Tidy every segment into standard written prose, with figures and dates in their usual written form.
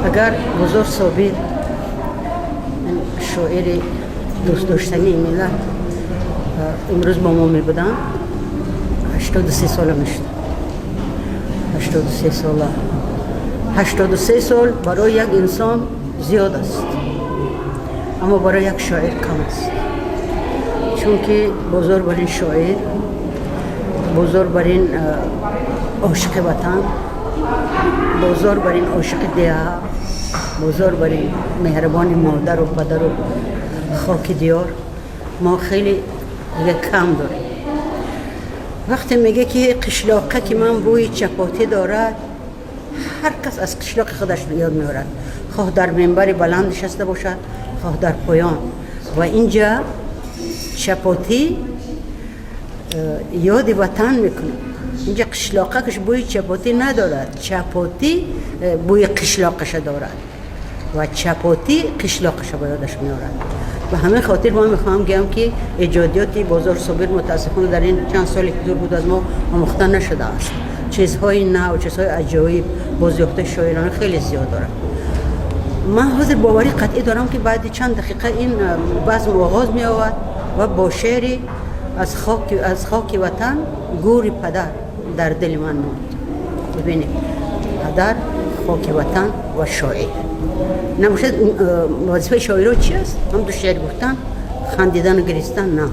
اگر بزرگ صابر شاعر دوست داشتنی ملت امروز با ما می بودن 83 ساله میشد. 83 ساله. 83 سال برای یک انسان زیاد است، اما برای یک شاعر کم است، چون که بزرگترین شاعر، بزرگترین عاشق وطن، بزرگترین عاشق دیه، بزرگترین مهربان مادر و پدر و خاک دیار ما خیلی دیگه کم داریم. وقتی میگه که قشلاقه که من بوی چپاتی دارد، هر کس از قشلاق خودش یاد میارد، خواه در منبر بلند نشسته باشد، خواه در پایان. و اینجا چپاتی یاد وطن میکنه. اینجا قشلاقه کش بوی چپاتی ندارد، چپاتی بوی قشلاقش دارد و چپاتی قشلاقش با یادش میارد. و همه خاطر ما میخوام گم که ایجادیات بازار صابر متاسفانه در این چند سالی که دور بود از ما آموخته نشده است. چیزهای نو، چیزهای عجایب، بازیافته شاعرانه خیلی زیاد دارد. من حاضر باوری قطعی دارم که بعد چند دقیقه این بزم آغاز می آورد و با شعری از خاک وطن گوری پدر در دل من موند. ببینید، پدر، خاک وطن و شاعر. نباشد وظیفه شاعرها چی است؟ هم دو شعر گفتن، خندیدن و گریستن؟ نه.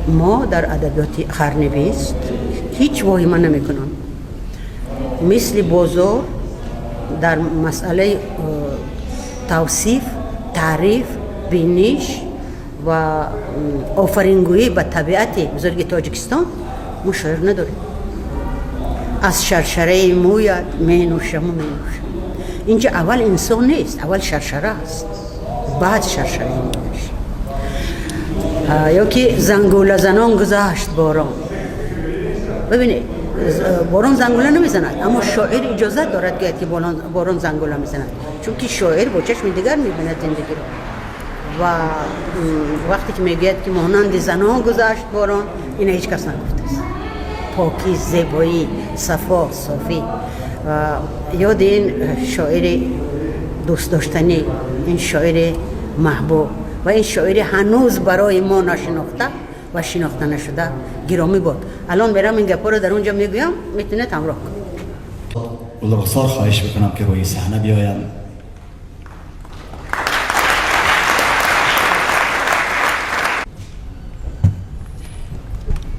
ما در ادبیات خرنویس هیچ واهمه نمی کنم. مثل بازار در مسئله توصیف، تعریف، بینش و آفرینگویی به طبیعت بزرگ تاجیکستان ما شاعر نداریم. از شرشره مویت می نوشم و می نوشم. اینجا اول انسان نیست، اول شرشره است، بعد شرشره می نوشم. یا که زنگوله زنان گذشت باران. ببینید، باران زنگوله نمیزند، اما شاعر اجازه دارد که باران زنگوله میزند، چون که شاعر با چشم دیگر میبیند زندگی را. و وقتی که میگوید که مانند زنان گذشت باران، این هیچ کس نگفته است. پاکی، زیبایی، صفا، صافی. یاد این شاعر دوست داشتنی، این شاعر محبوب و این شاعر هنوز برای ما نشناخته و شناخته نشده گرامی بود. الان میرم این گپا رو در اونجا میگویم، میتونه همراه کنم. بسیار خواهش میکنم که روی صحنه بیایم.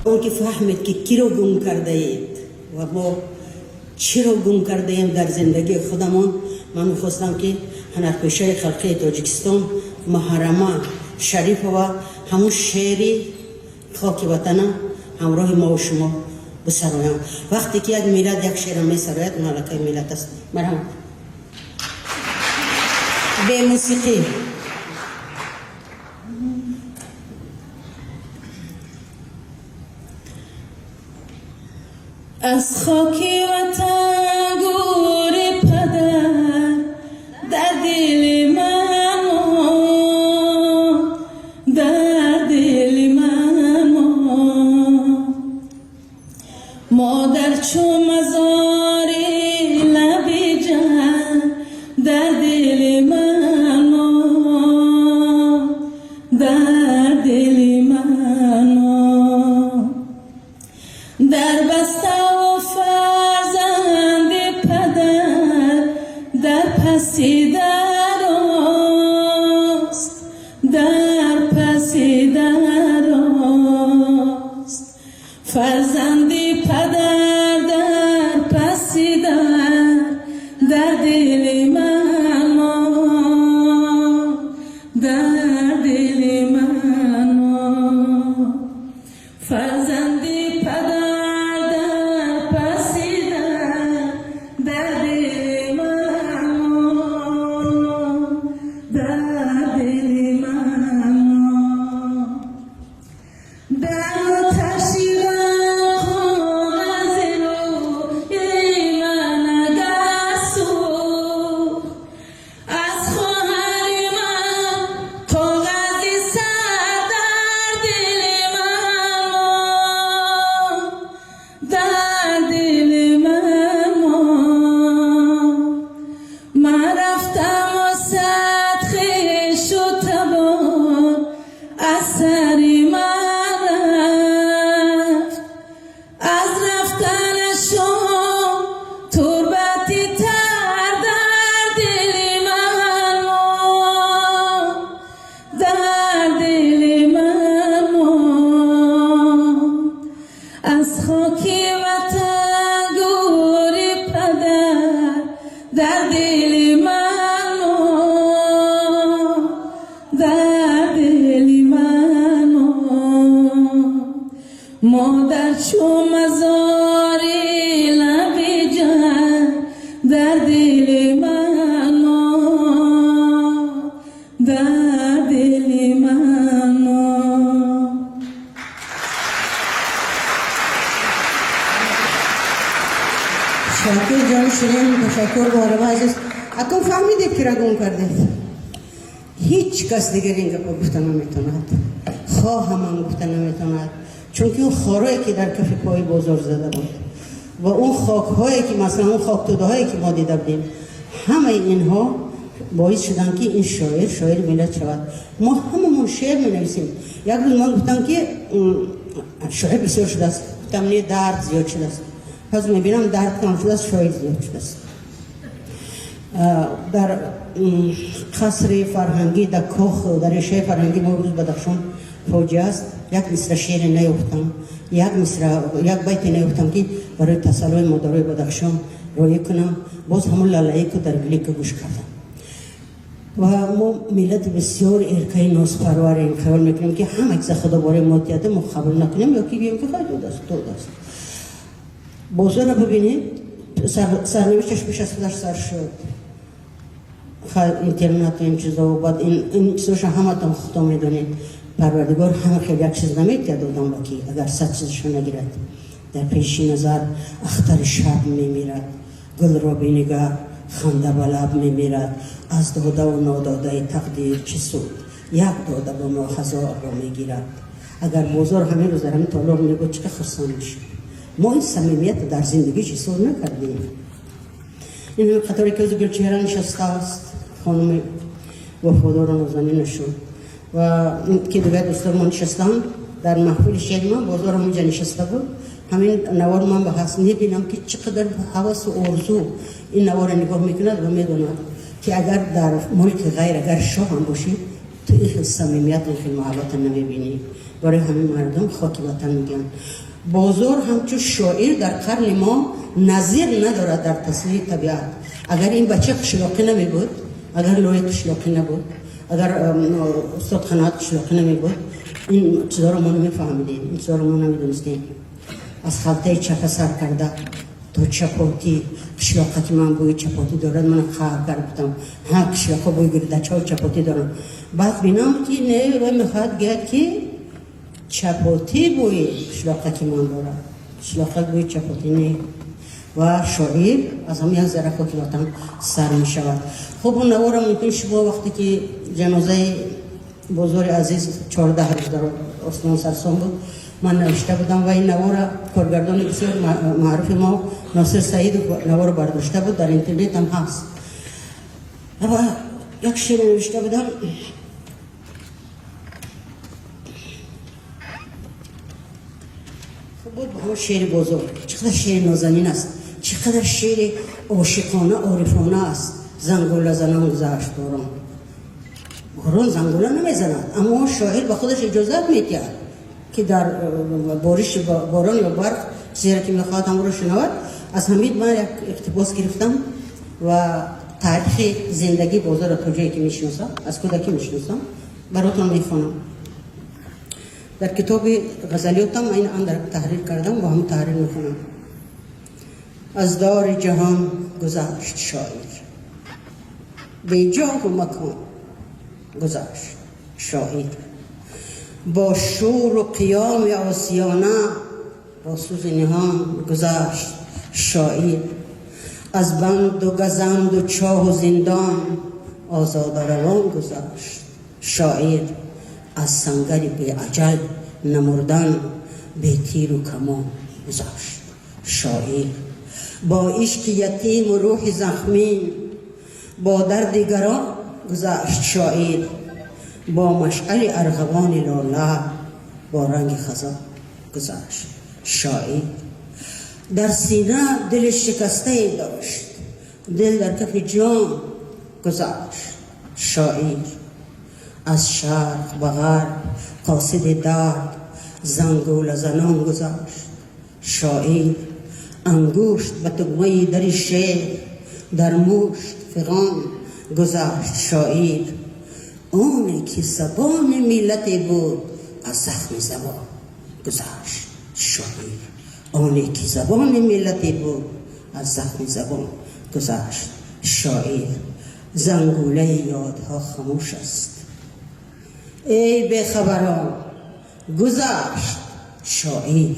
اون که فهمید که کی رو گم کرده اید و ما چی رو گم کرده ایم در زندگی خودمان. من میخواستم که هنرپیشه خلقی تاجیکستان محرمه شریف و همون شعری خاک وطن همراه ما و شما بسرایم. وقتی که یک میلاد یک شعر میسراید، ملکه میلاد است. مرحبا. به موسیقی. از خاک وطن گور پدر در دل من، در دل من مادر چو مزار لب جان در دل من، در دل من در بسته و فرزند پدر در پس در است، در پس در است. فرزند پدر در پس در دل من، در دل من. فرزند پدر در پس در دل من، در دل من. در آتش کاغذ روی من اگر سوخت، در دل منو در دل منو مادر چو مزاری لب جان در دل منو در دل منو. شاکر جان شیرین تشکر بارها عزیز. اکنون فهمیدید که را گم کردید. هیچ کس دیگر این گپ گفتن نمیتوند، خواه هم گفتن نمیتوند، چون که اون خارایی که در کف پای بازار زده بود و اون خاکهایی که مثلا اون خاک تودهایی که ما دیده بودیم، همه اینها باعث شدن که این شاعر ملت شود. ما هممون شعر می نویسیم. یک روز من گفتم که شاعر بسیار شده است، گفتم نه درد زیاد شده است. پس میبینم درد کم شده است، شاعر زیاد شده است. در قصر فرهنگی در کاخ در ریشه فرهنگی ما روز بدخشان فوجی است. یک مصرع شعر نیفتم، یک بیت نیفتم که برای تسلای مادرای بدخشان روی کنم. باز همون لالایی که در گلی که گوش کردم. و ما ملت بسیار ارکای ناز پرواریم، خیال میکنیم که همه چیز خدا باره ماتیت ما قبول نکنیم یا که بیم که خواهد دود است. بازار رو ببینید، سرنوشتش بیش از 7 سال شد. اینترنت و این چیزا و بعد این چیزاش همه تان خدا میدونید. پروردگار همه خیلی یک چیز نمیتید آدم را که اگر 100 چیزشو نگیرد. در پیشی نظر اختر شب میمیرد، گل را بینگر خنده به لب میمیرد. از داده و ناداده تقدیر چه سود، یک داده و 9000 را میگیرد. اگر بازار همین روز همین طالب میگو چه خرسان میشه. ما این صمیمیت در زندگی چیزور نکردیم. این قطاری که از گلچهره نشسته است، خانم وفادار و نازنینشون و که دیگر دوستان ما نشستن در محفل شعر من. بازار همونجا نشسته بود. همین نوار من به حس میبینم که چقدر حواس و آرزو این نوار نگاه میکند و میدوند که اگر در ملک غیر اگر شاه هم باشید تو این صمیمیت و این محبت نمیبینی. برای همین مردم خاک وطن میگن. بازار همچون شاعر در قرن ما نظیر ندارد در تصویر طبیعت. اگر این بچه قشلاقی نمی بود، اگر لوی قشلاقی نبود، اگر استاد قناعت قشلاقی نمی بود، این چیزا رو ما نمیفهمیدیم، این چیزا رو ما نمیدونستیم. از خلطه چپه سر کرده تا چپاتی، قشلاقه که من بوی چپاتی دارد من خواهر کردم هم قشلاقه بوی گرده چه چپاتی دارم. بعد بینم که نه و میخواد گرد که چپاتی بوی قشلاقه که من دارم، قشلاقه بوی چپاتی نه. و شاعر از همین یک ذره خاک وطن سر می شود. خب اون نوارم ممکن شما وقتی که جنازه بزرگ عزیز 14 روز در آسمان سرسان بود من نوشته بودم و این نوار کارگردان بسیار معروف ما ناصر سعید نوار برداشته بود، در اینترنت هم هست. و یک شعر نوشته بودم بود به همون شعر بزرگ. چقدر شعر نازنین است، چقدر شعر عاشقانه عارفانه است. زنگوله زنان گذشت باران زنگوله نمیزند، اما شاعر به خودش اجازت میدهد که در بارش باران یا برق زیرا که میخواد هم رو شنود. از حمید من یک اقتباس گرفتم و تاریخ زندگی بازار تا جایی که میشناسم از کودکی میشناسم براتون میخونم. در کتاب غزلیاتم این اندر تحریر کردم و هم تحریر میکنم. از دار جهان گذشت شاعر، به جا و مکان گذشت شاعر. با شور و قیام آسیانه با سوز نهان گذشت شاعر. از بند و گزند و چاه و زندان آزاد روان گذشت شاعر. از سنگر به اجل نمردن به تیر و کمان گذشت شاعر. با عشق یتیم و روح زخمی با درد گران گذشت شاعر. با مشعل ارغوان لاله با رنگ خزان گذشت شاعر. در سینه دل شکسته داشت، دل در کف جان گذشت شاعر. از شرق به غرب قاصد درد زنگوله زنان گذشت شاعر. انگشت به تگمه در شعر در مشت فغان گذاشت شاعر. آنی که زبان ملتی بود از زخم زبان گذاشت شاعر. آنی که زبان ملتی بود از زخم زبان گذاشت شاعر. زنگوله یادها خاموش است ای بخبران گذشت شاعر.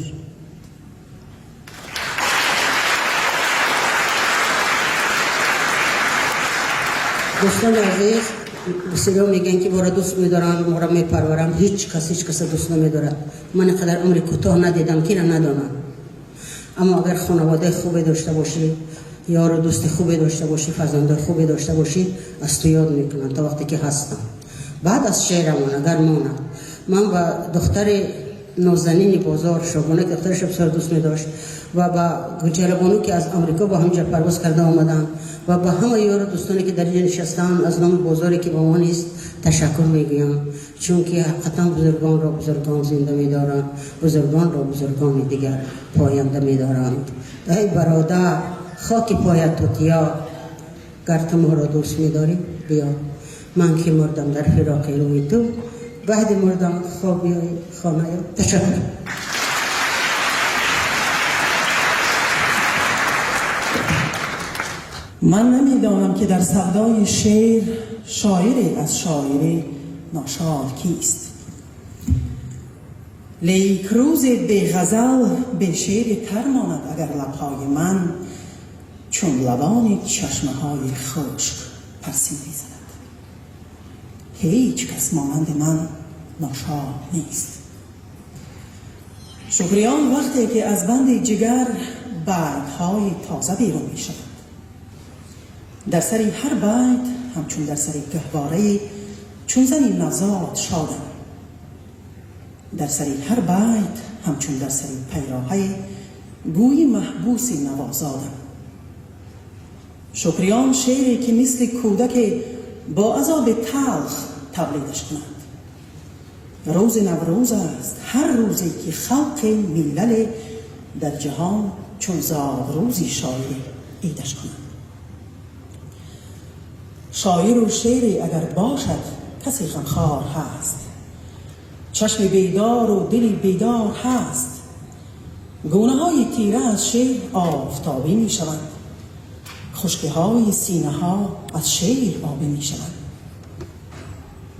دوستان عزیز بسیار میگن که برای دوست میدارم مرا میپرورم. هیچ کس دوست نمیدارد. من قدر عمر کوتاه ندیدم که ندانم. اما اگر خانواده خوبی داشته باشی، یار و دوست خوبی داشته باشی، فرزند خوبی داشته باشی، از تو یاد میکنن تا وقتی که هستم. بعد از شعرمون اگر ماند، من با دختر نازنین بازار شبانه که دخترش بسیار دوست می داشت و با گجربانو که از امریکا با همینجا پرواز کرده آمدن و با همه یار دوستانی که در اینجا نشستن از نام بازاری که با ما نیست تشکر میگویم، چون که حقیقتا بزرگان را بزرگان زنده می‌دارند، بزرگان را بزرگان دیگر پاینده می‌دارند. ای برادر خاک پایت توتیا، گر تو ما را دوست می‌داری بیا. من که مردم در فراق روی تو، بعد مردم خواب بیای خانه. تشکر. من نمیدانم که در سودای شعر شاعری از شاعری ناشاد کیست، لیک روز به غزل به شعر تر ماند اگر لبهای من چون لبان چشمه های خشک پرسین میزند. هیچ کس مانند من ناشاد نیست. شکریان وقتی که از بند جگر برگ‌های تازه بیرون می شود. در سری هر بیت همچون در سری گهواره چون زنی نوزاد شادم. در سری هر بیت همچون در سری پیراهه گویی محبوسی نوازادم. شکریان شعری که مثل کودک با عذاب تلخ تبلیغش کنند. روز نوروز است هر روزی که خلق ملل در جهان چون زاد روزی شاعر عیدش کنند. شاعر و شعری اگر باشد کسی غمخوار هست، چشم بیدار و دلی بیدار هست. گونه های تیره از شعر آفتابی می شوند، خشکی های سینه ها از شعر آبی می شوند.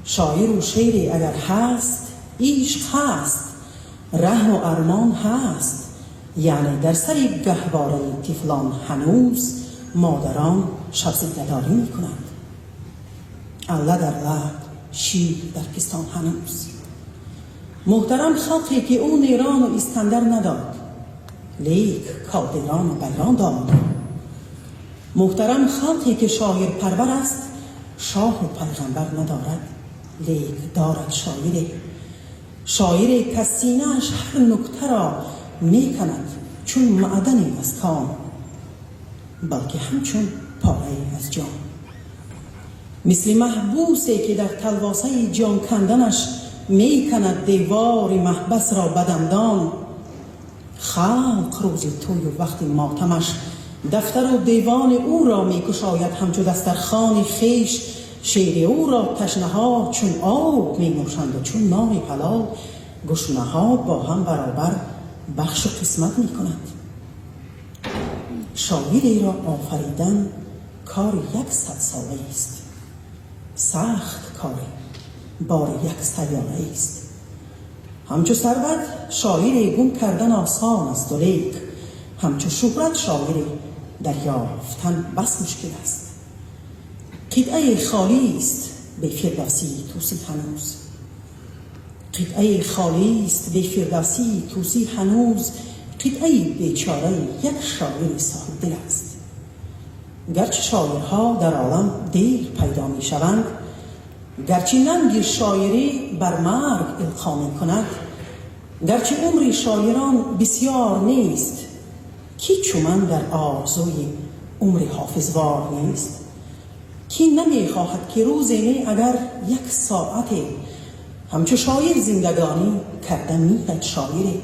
شاعر و شعری اگر هست عشق هست، رحم و ارمان هست. یعنی در سری گهواره طفلان هنوز مادران شبزیده‌داری می کنند. الله در لب شیر در پستان هنوز. محترم خلقی که او نیران و اسکندر نداد، لیک کالدیران و بیران داد. محترم خلقی که شاعر پرور است، شاه و پیغمبر ندارد، لیک دارد شاعری. شاعری که سینه‌اش هر نکته را می کند چون معدنی از کام، بلکه همچون پاره از جام. مثل محبوسی که در تلواسه جان کندنش می کند دیوار محبس را بدمدان. خلق روز توی و وقت ماتمش دفتر و دیوان او را می کشاید همچو دسترخوان خیش. شعر او را تشنه ها چون آب می نوشند و چون نان حلال گشنه ها با هم برابر بخش و قسمت می کنند. شاعری را آفریدن کار 100 ساله است، سخت کاری بار 1 سیاره است. همچو ثروت شاعری گم کردن آسان است، لیک همچو شهرت شاعری دریافتن بس مشکل است. قطعه خالی است به فردوسی توسی هنوز، قطعه خالی است به فردوسی توسی هنوز. قطعه بیچاره یک شاعر صاحب دل است. گرچه شاعرها در عالم دیر پیدا می شوند، گرچه ننگ شاعری بر مرگ القا می کند، گرچه عمر شاعران بسیار نیست، کی چو من در آرزوی عمر حافظوار نیست. کی نمی خواهد که روزی نی اگر 1 ساعتی همچو شاعر زندگانی کرده میرد شاعری.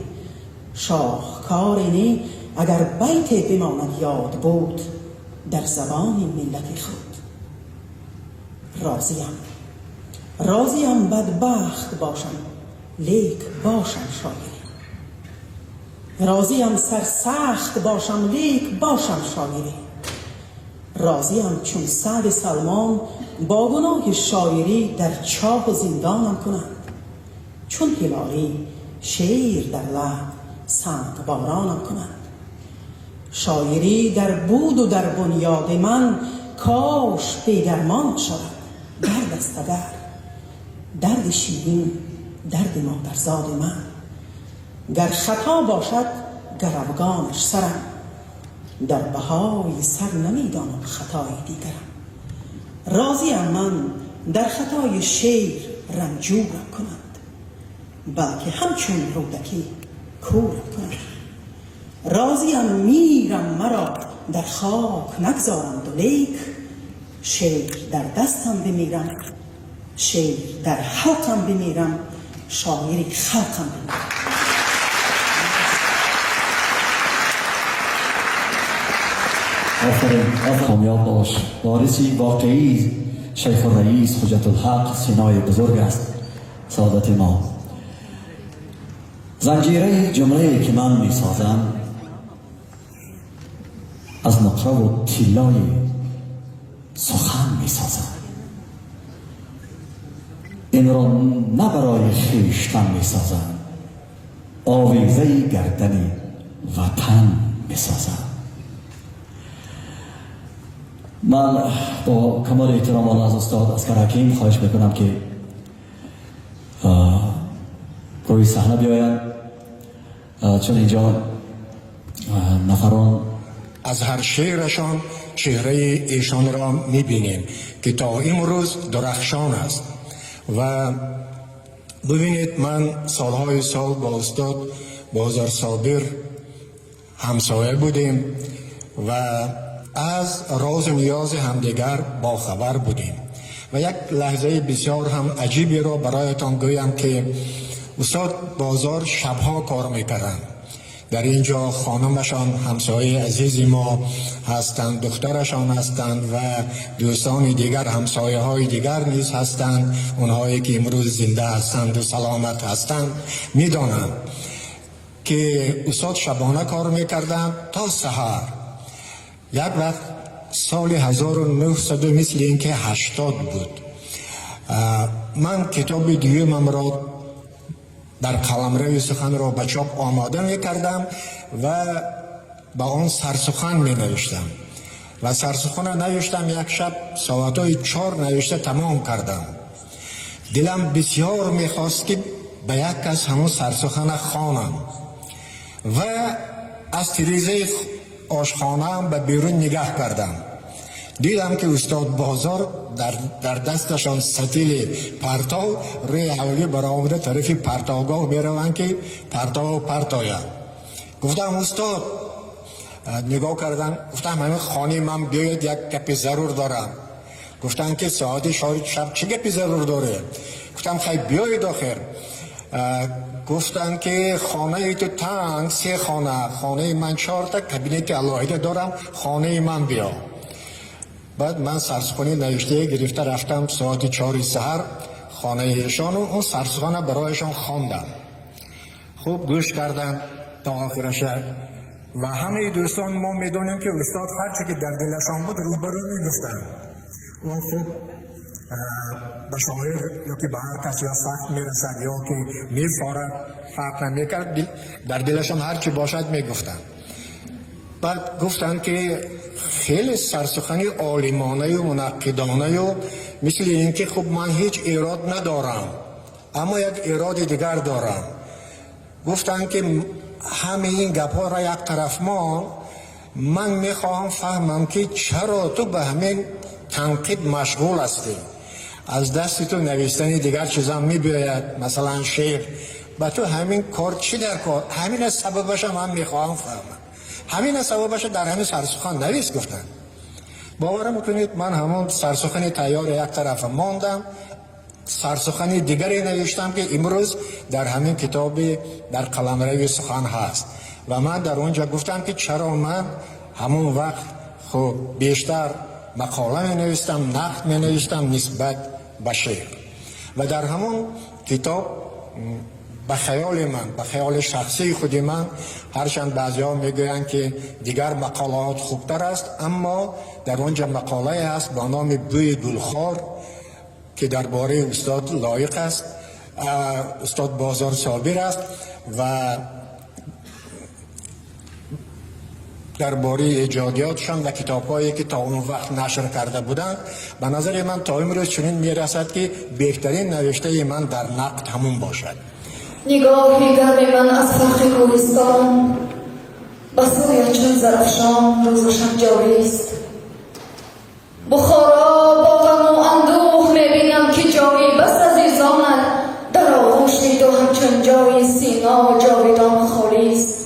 شاهکار نی اگر بیت بماند یاد بود، در زبان ملت خود. راضیم بدبخت باشم لیک باشم شاگری. راضیم سرسخت باشم لیک باشم شاگری. راضیم چون سعد سلمان با گناه شاعری در چاه و زندانم کنند. چون هلالی شعر در لب سنگ بارانم کنند. شاعری در بود و در بنیاد من کاش بی‌درمان شود. درد است اگر درد شیرین درد مادرزاد من. گر خطا باشد گر افغانش سرم، در بهای سر نمیدانم خطای دیگرم. راضیم من در خطای شعر رنجورم کنند، بلکه همچون رودکی کورم کنند. راضیم میرم مرا در خاک نگذارند و لیک شعر در دستم بمیرم، شعر در حلقم بمیرم، شاعری خلقم بمیرم. آفرین کامیاب باش. وارثی واقعی شیخ الرئیس حجت الحق سینای بزرگ است سعادت ما. زنجیره جمله که من می سازم از نقره و طلای سخن می سازم. این را نه برای خویشتن می سازم، آویزه گردن وطن می سازم. من با کمال احترام از استاد اسکر حکیم خواهش میکنم که روی صحنه بیاین، چون اینجا نفران از هر شعرشان چهره ایشان را میبینیم که تا امروز درخشان است. و ببینید من سالهای سال با استاد بازار صابر همسایه بودیم و از راز و نیاز همدیگر با خبر بودیم. و یک لحظه بسیار هم عجیبی را برایتان گویم که استاد بازار شبها کار میکردند. در اینجا خانمشان همسایه عزیزی ما هستند، دخترشان هستند و دوستان دیگر همسایه های دیگر نیز هستند. اونهایی که امروز زنده هستند و سلامت هستند میدانند که استاد شبانه کار میکردند تا سحر. یک وقت سال 1900 مثل اینکه 80 بود، من کتاب دویمم را در قلمرو سخن را به چاپ آماده می کردم و با آن سرسخن می نوشتم و سرسخن نوشتم. یک شب ساعتهای 4 نوشته تمام کردم. دلم بسیار می خواست که به یک کس همون سرسخن خوانم و از تریزه آشخانه‌ام به بیرون نگاه کردم. دیدم که استاد بازار در دستشان ستیل پرتاو روی حوالی برآمده طرف پرتاوگاه میروند که پرتاو پرتاید. گفتم استاد، نگاه کردن، گفتم همین خانه من بیاید یک گپی ضرور دارم. گفتن که ساعت شب چه گپی ضرور داره؟ گفتم خیلی بیاید آخر. گفتن که خانه تو تنگ 3 خانه من 4 تا کابینت علاوه دارم، خانه من بیا. بعد من سرسخنی نوشته گرفته رفتم ساعت 4 سحر خانه ایشان و اون سرسخانه برایشان خواندم. خوب گوش کردن تا آخرش و همه دوستان ما میدونیم که استاد هرچی که در دلشان بود روبرو میگفتن. اون خوب به شاعر یا که به هر کس یا سخت میرسد یا که میفارد فرق نمیکرد، در دلشان هرچی باشد میگفتن. بعد گفتن که خیلی سرسخنی عالمانه و منقدانه و مثل اینکه خب من هیچ ایراد ندارم اما یک ایراد دیگر دارم. گفتن که همه این گپ‌ها را یک طرف من میخواهم فهمم که چرا تو به همین تنقید مشغول هستی. از دست تو نوشتن دیگر چیزا میباید، مثلا شعر، با تو همین کار چی در کار؟ همین سببش من میخواهم فهمم. همین سببش در همین سرسخن نویس. گفتن باور میکنید من همون سرسخن تیار یک طرف ماندم، سرسخن دیگری نوشتم که امروز در همین کتاب در قلمرو سخن هست و من در اونجا گفتم که چرا من همون وقت خب بیشتر مقاله می نوشتم، نقد می نوشتم نسبت به شعر و در همون کتاب به خیال من، به خیال شخصی خود من، هرچند بعضی ها میگویند که دیگر مقالات خوبتر است، اما در اونجا مقاله است با نام بوی گلخوار که درباره استاد لایق است، استاد بازار صابر است و درباره ایجادیاتشان و کتاب‌هایی که تا اون وقت نشر کرده بودند. به نظر من تا امروز چنین میرسد که بهترین نوشته من در نقد همون باشد. نگاهی گرم من از فرق کوهستان به سوی چون زرفشان روز و شب جاری است. بخارا با غم و اندوه میبینم که جایی بس عزیزانت در آغوش تو همچون جای سینا جاویدان خالی است.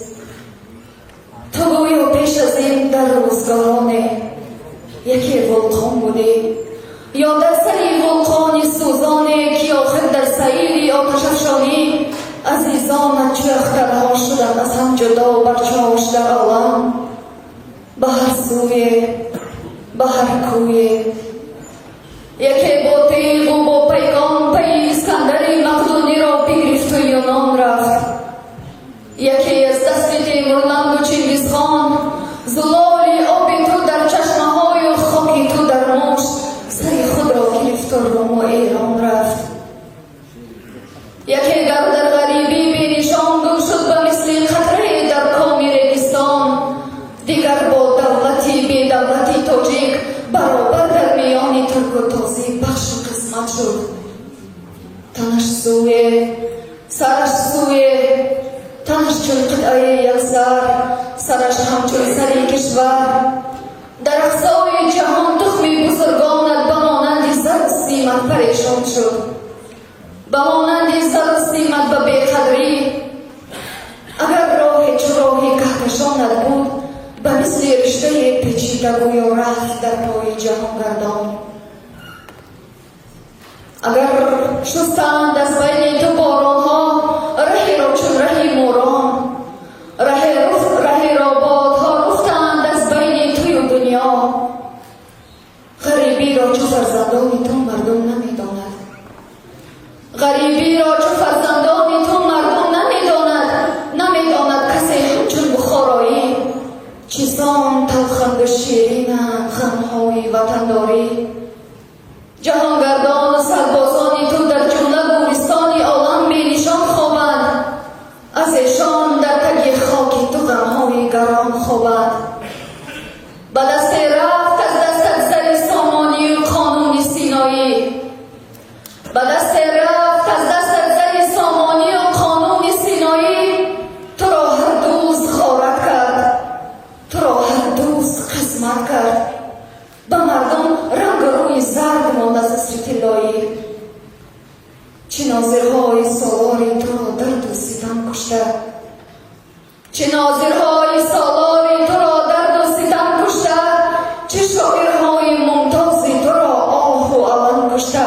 تو گویا پیش از این در روزگاران یکی ولکان بودی یا در سری ولکان سوزانه که آخر در سیلی آتش افشانی عزیزانت چو اخترها شدند از هم جدا و برچاوش در عالم به هر سوی به هر کوی. یکی با تیغ و با پیغام پی اسکندری مقدونی را بگرفت و یونان رفت. یکی از دست تیمورلند و چنگیزخان زلالی آبی تو در چشمه های و خاکی تو در مشت سری خود را گرفت و روم و ایران رفت. یکی گر در غریبی بی نشان گم شد به مثل خطره در کام ریگستان، دیگر با دولتی بی دولتی تاجیک برابر در میان ترک و تازیک بخش و قسمت شد. تنش سوی سرش سوی تنش چون قطعه یک سرش همچون سری کشور. در اقصای جهان تخمی بزرگانت بمانند زر سیمت پریشان شد، بمانند زر سیمت به بیقدری. اگر راه چو راهی کهکشانت بود به مثل رشته پیچیده گویا رفت در پای جهان گردان. اگر شستند از بین تو بارانها رهی را چون رهی موران، رهی را بادها رفتند از بین توی و دنیا. غریبی را چو فرزندان تو مردم نمیداند، غریبی را چو فرزندان تو مردم نمیداند کسی همچون بخارایی. چیزان تلخند و شیرینند غمهای وطنداری. جهانگردان و سربازان تو در جمله گورستان عالم بی نشان خوابند، از ایشان در تگ خاک تو غمهای گران خوابند. به دست رفت از دستت زر سامانی و قانون سینایی، به دست رفت از دستت زر سامانی و قانون سینایی. تو را هر دوست غارت کرد، تو را هر دوست قسمت کرد. به مردم رنگ روی زرد ماند از اسر طلایی. چه ناظرهای سالاری تو را درد و ستم کشته، چه ناظرهای سالاری تو را درد و ستم کشته، چه شاعرهای ممتازی تو را آه و علم کشته.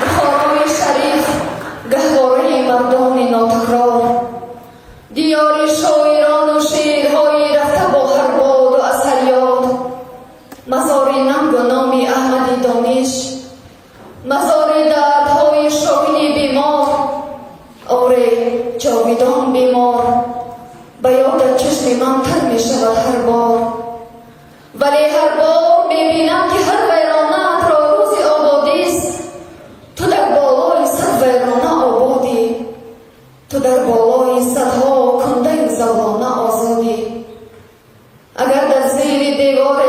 بخارای شریف گهواره مردان ناتکرار، دیار شاعران و شعرهای رفته با هر باد و از هر یاد. مزار ننگ و نام احمد دانش، مزار دردهای شاهین بیمار. آره جاویدان بیمار به یاد چشم من تر می شود هر بار. ولی هر بار می بینم که هر ویرانت را روز آبادی است. تو در بالای صد ویرانه آبادی، تو در بالای صدها کنده زولانه آزادی. اگر در زیر دیوار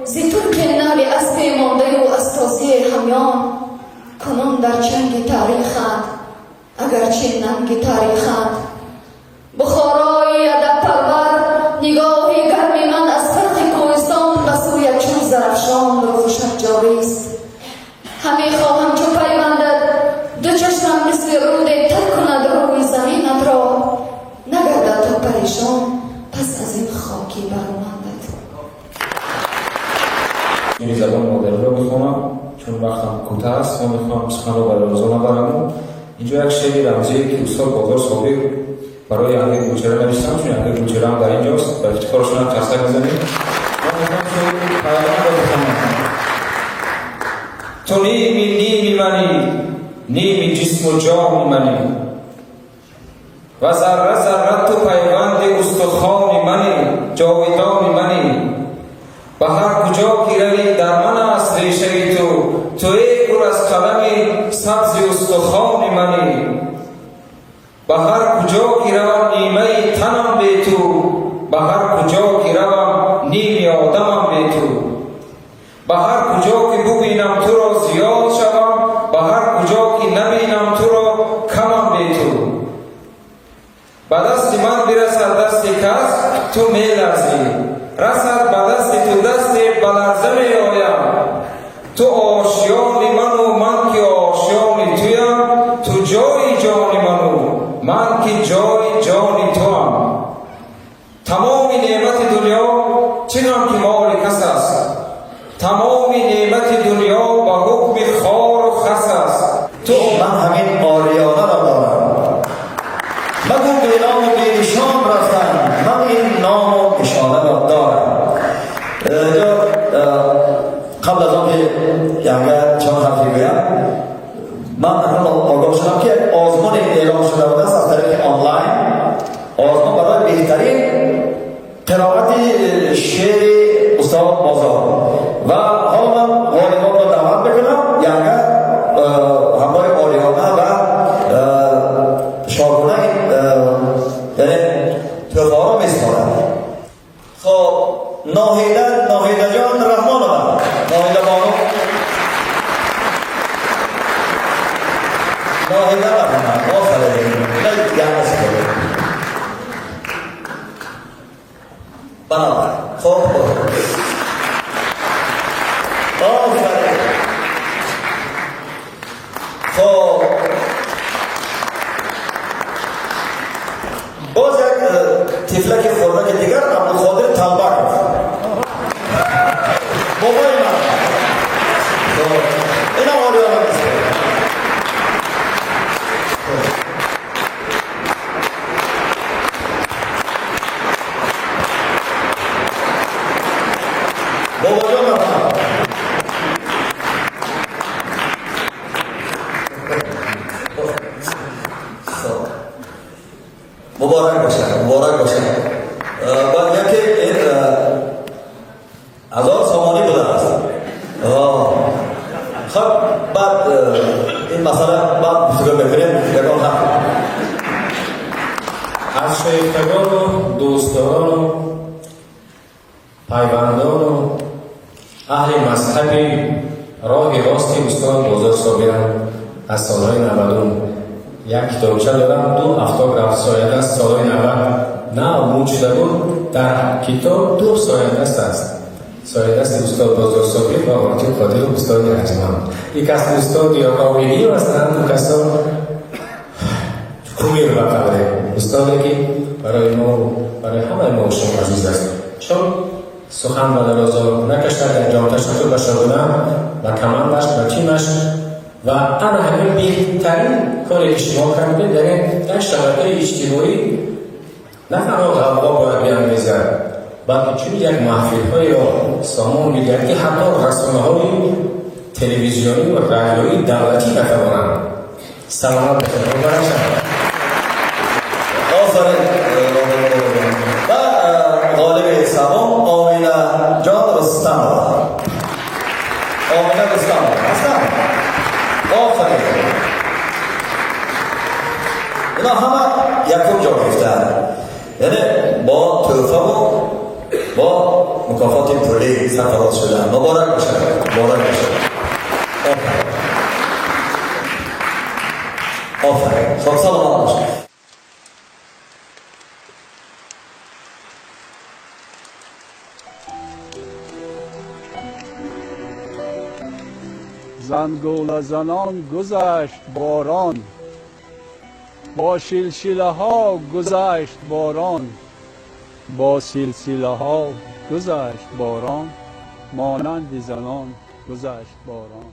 زی ترک نعل اسب مانده و استازی همیان کنون در چنگ تاریخند، اگرچه ننگ تاریخند. بخارای ادب پرور نگاهی گرم من از فرق کوهستان به سوی چون زرفشان روز و شب جاری است. همی خواهم چو پیوندد دو چشمم مثل رود تر کند روی زمینت را. نگردد تو پریشان پس از این خاکی برماندد. این زبان مادری رو بخونم چون وقتم کوتاه است و میخوام سخن رو برای روزانه برامون اینجا یک شعر رمزی که استاد بازار صابر برای اهل گوچره نوشتم، چون اهل گوچره هم در اینجاست و افتخارشون هم تسلیم بزنیم. من میخوام شعر پیامبر رو بخونم. تو نیمی منی، نیمی جسم و جان منی، و ذره ذره تو پیوند استخوان منی، جاودان منی. به هر کجا که روی در من است ریشه توی پر از قلم سبز استخوان منی. به هر کجا که روم نیمه تنم به تو، به هر کجا که روم نیم آدمم به تو. به هر کجا که ببینم تو را زیاد شوم، به هر کجا که نبینم تو را کمم به تو. به دست من برسد دست کس تو می لرزی، رسد به دست تو دست بلرزه می آیم. تو آشیان من و من که آشیان تویم، تو جای جان من و من که جای جان توام. تمام نعمت دنیا چنان که مال کس است، تمام نعمت دنیا به حکم خار و خس است. تو من همین آریانه را دارم، مگو به نام و به نشان رفتن، من این نام و نشانه را دارم. قبل از آن که یعنی چند حرفی بگم، من اکنون آگاه شدم که آزمون اعلام شده بوده است از طریق آنلاین، آزمون برای بهترین قرائت شعر استاد بازار. و حالا من غالبان را دعوت بکنم یعنی همراه آریانه و شارگونه یعنی توفه ها را میسپارم. خب ناهیده جان رحمان آمد، ناهیده بانو، ناهیده رحمان آفرین یعنی سپاره بنابراین. خب آفرین. خب باز یک تفلک خورمک دیگر عبدالقادر تنبک بابای من اینا آریانه میشه. بابا جان من مبارک باشه، مبارک باشه. باید که این 1000 سامانی بوده است. خب بعد این مسئله بعد گفتگو بکنیم. یکان هم از شایفتگان و دوستداران و پیوندان و اهل مذهب راه راستی استاد بازار صابر از سالهای 90 یک کتابچه دارم، 2 افتاگراف ساینده است. سالهای 90 نه عموم شده بود، در کتاب 2 ساینده است. ساینده است استاد بازار صابر و وقتی خاطر استاد رجمان. یک از استاد یا قاویلی هستند، دو کسان کومیر و قبره استادی که برای ما برای همه ما شما عزیز است، چون سخن و درازا نکشتن در انجام تشکر به شاگردان و کماندش و تیمش و انا همین بهترین کاری که شما کردید در شبکه اجتماعی نه تنها غوغا باید بیانگیزد، بلکه چون یک محفل‌های سامان می‌گردد که حتی رسانه‌های تلویزیونی و رادیویی دولتی نتوانند. سلامت بخیر. آفرین. و غالب سوم آمینه جان رستم آمد. آمینه رستم هستم. آفرین. اینا همه یکم جا گرفتن، یعنی با تحفه و با مکافات پولی سرفراز شدن. مبارک باشه، مبارک باشه. آفرین. خب سلامت باشه. زنگوله زنان گذشت باران، با سلسله ها گذشت باران، با سلسله ها گذشت باران، مانند زنان گذشت باران.